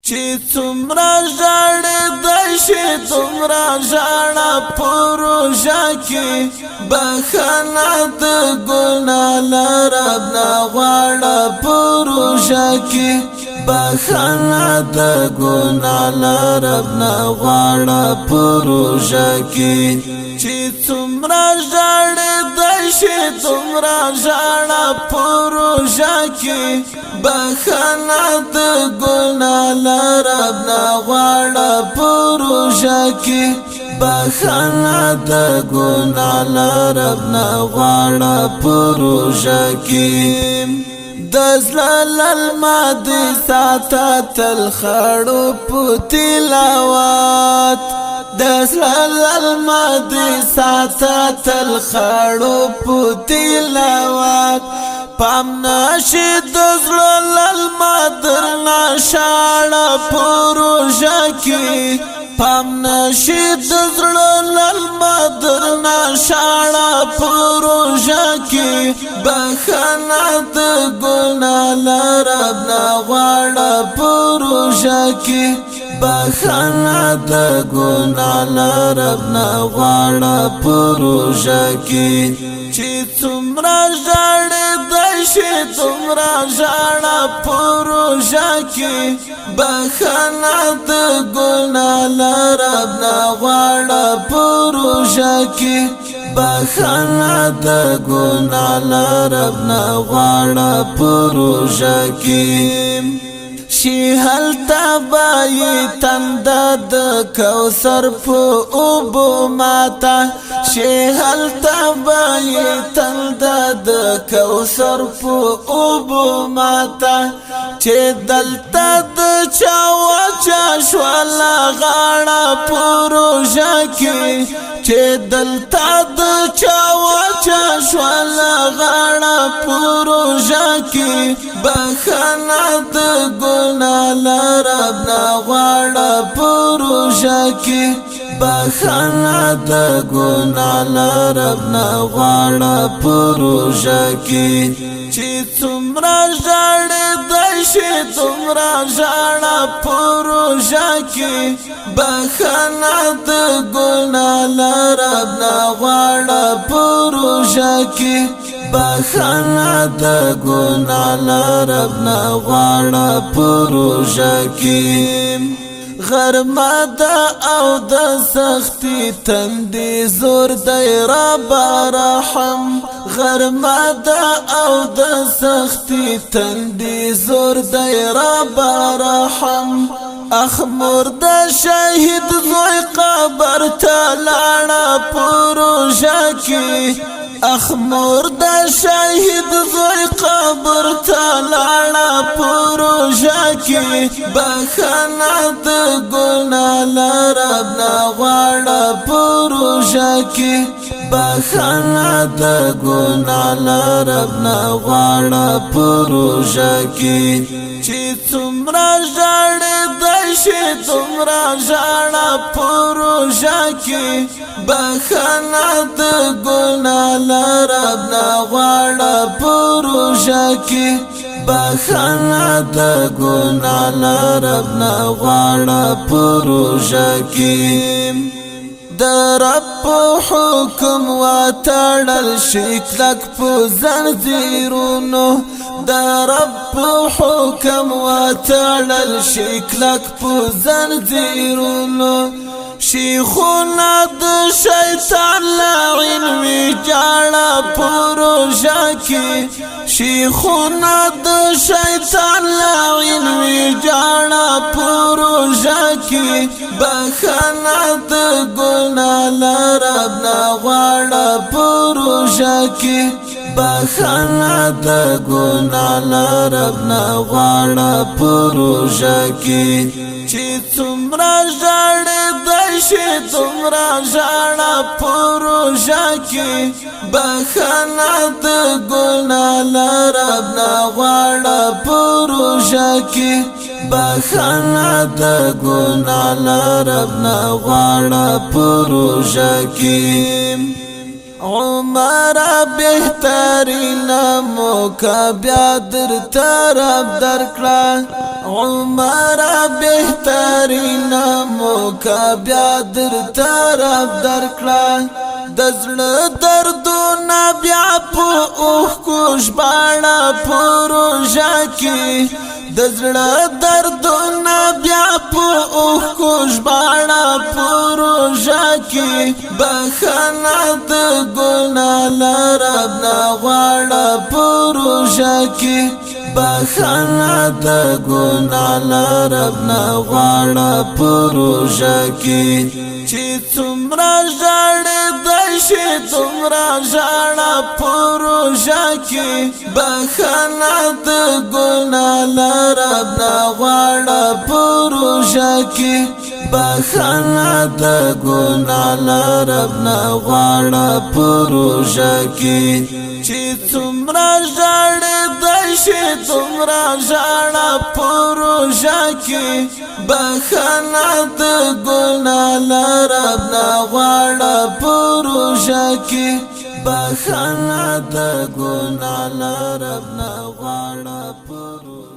چې څومره ژړېدی شي دومره ژړه په روژه کې بخښنه د ګناه له رب نه غواړه په روژه کې بخښنه د ګناه له رب نه غواړه په روژه کې چې څومره ژړېدی شي دومره ژړه په روژه کې بخښنه د ګناه له رب نه غواړه په روژه کې بخښنه د ګناه له رب نه غواړه په روژه کې د زړه المادي ساته تل خړو په تلاوت د زړه المادي ساته تل خړو په تلاوت پام نشي د زړه المادر نشاړه په روژه کې پام نشي د زړه المادر نشاړه په روژه کې بخښنه د ګناه له رب نه غواړه په روژه کې بخښنه د ګناه له رب نه غواړه په روژه کې چې څومره ژړېدی شي دومره ژړه په روژه کې بخښنه د ګناه له رب نه غواړه په روژه کې بخښنه د ګناه له رب نه غواړه په روژه کې شي هلته بایي تنده د کوثر په اوبو ماته شي هلته بایي تنده د کوثر په اوبو ماته چې دلته د چا وچه شوله غاړه په روژه کې چې دلته د چا وچه شوله غاړه په روژه کې بخښنه د ګناه له رب نه غواړه په روژه کې بخښنه د ګناه له رب نه غواړه په روژه کې چې څومره ژړېدی شي دومره ژړه په روژه کې بخښنه د ګناه له رب نه غواړه په روژه کې بخښنه د ګناه له رب نه غواړه په روژه کې غرمه ده او د سختي تندې زور دی رب رحم غرمه ده او د سختي تندې زور دی رب رحم اخمور د شهید زوی قبر ته لاړه په روژه کې اخمور د شهید زوی قبر ته لاړه په روژه کې بخښنه د ګناه له رب نه غواړه په روژه کې بخښنه د ګناه له رب نه غواړه په روژه کې چې څومره ژړېدی شي دومره ژړه په روژه کې بخښنه د ګناه له رب نه غواړه په روژه کې بخښنه د ګناه له رب نه غواړه په روژه کې د رب په حکم وتړل شي کلک په زنځیرونو د رب په حکم وتړل شي کلک په زنځیرونو شیخونه د شیطان لعین ویجاړه په روژه کې شیخونه د شیطان لعین ویجاړه په روژه کې بخښنه د ګناه له رب نه غواړه په روژه کې بخښنه د ګناه له رب نه غواړه په روژه کې چې څومره ژړېدی شي دومره ژړه په روژه کې بخښنه د ګناه له رب نه غواړه په روژه کې بخښنه د ګناه له رب نه غواړه په روژه کې عمر بهترین موقع بیا در طرف درکړه عمر بهترین موکا بیا در طرف درکړه دزړه دردونه بیا په اوښ کو ژباړه پروژه کې دزړه دردونه بیا په اوښ کو ژباړه پروژه کې بخښنه د ګناه له رب نه غواړه پروژه کې بخښنه د ګناه له رب نه غواړه پروژه کې چې څومره ژړېدی شي دومره ژاړه پروژه کې بخښنه د ګناه له رب نه غواړه پروژه کې بخښنه د ګناه له رب نه غواړه پروژه کې چې څومره ژړېدی شي دومره ژاړه پروژه کې بخښنه د ګناه له رب نه غواړه پروژه کې بخښنه د ګناه له رب نه غواړه پروژه